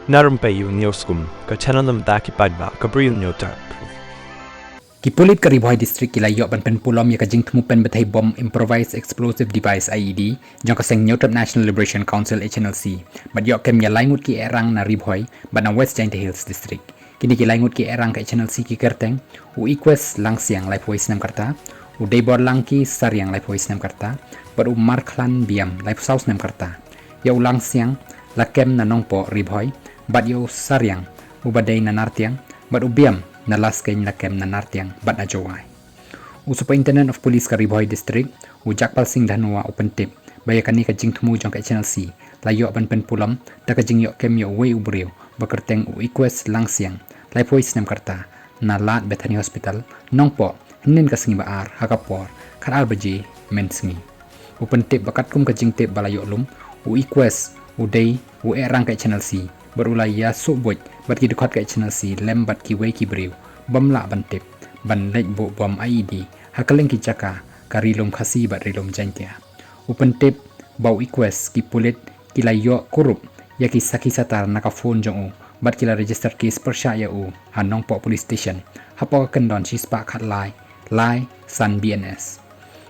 Na Rympei U ka channel nabynta ki Pynbthei ka Bri U Hynñiewtrep. Ki Pulit ka Ribhoi district kila yok ban Pynpulom ya ka Jingthmu Pynbthei bomb improvised explosive device IED jong ka seng Hynñiewtrep National Liberation Council Hnlc bat yok kem ya Ngut ki erang na Ribhoi bat na West Jingthmu Hills district kini ki Ngut ki erang ka Hnlc ki kerteng u equest langsiang lai voice nam karta u debor langki sariang lai voice nam karta bat u marklan biam lai saus nam karta ya u langsiang la kem na nongpo Ribhoi bat yo sariang u badai na nartiang bat u biam na laskain na kem na nartiang bat na jowai. U Superintendent of Police ka Ribhoi District, u Jakpal Singh Dhanua open tip, baya kani ka Jingthmu jong ka Hnlc, layo ban Pynpulom, da ka jing yok kem yo wei u beriu, bakerteng u equest langsiang, lai voice nam karta, na lat Bethany Hospital, nongpo, hinin ka singi baar, hakapor, kan albaji, men singi. Open tip bakat kum ka jingtip balayo lum, u equest, u day, u erang ka Hnlc, berulai ya suboj bat ki dekat ka Hnlc lem bat ki wei ki beriu bamla bantip ban lej bo bom IED hakaleng ki jaka karilum khasi bat rilum jantia open tip bau equest ki Pulit ki layo korup ya ki saki satar naka phone jong u bat ki la register case persya ya u hanong po police station hapo kendon chispa khat lai san BNS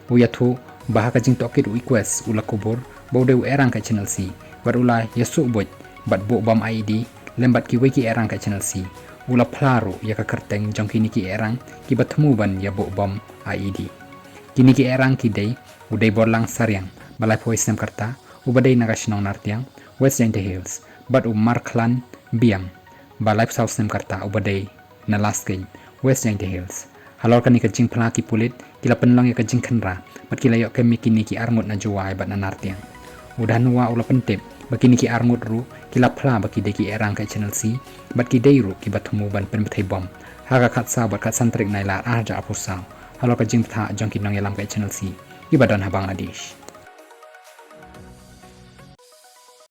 u ya thu bahaka jing tokit u equest ula kubur bau de erang ka Hnlc berulai ya suboj bat bo bom IED lembat ki wiki erang ka Hnlc ula plaru ya ka kerteng jong kini ki erang ki batmu ban ya bo bom IED kini ki erang ki dei udai borlang sariang balai voice nam karta ubadai naga shinong nartiang West Jingthmu Hills bat marklan biam balai south nam karta ubadai na laskin West Jingthmu Hills halor kani ka jingpla ki Pulit kila penlong ya ka jingkhenra bat kila yok kemi kini ki arngut na juwai bat na nartiang udanua ula pentip bakini ki arngut ru kila pla baki deki erang ka Hnlc bat ki deiru ki batmu ban Pynbthei bom haga khatsa bat khat santrik naila arja apusau halo ka Jingthmu jong ki nong yalam ka Hnlc ki badan ha Bangladesh.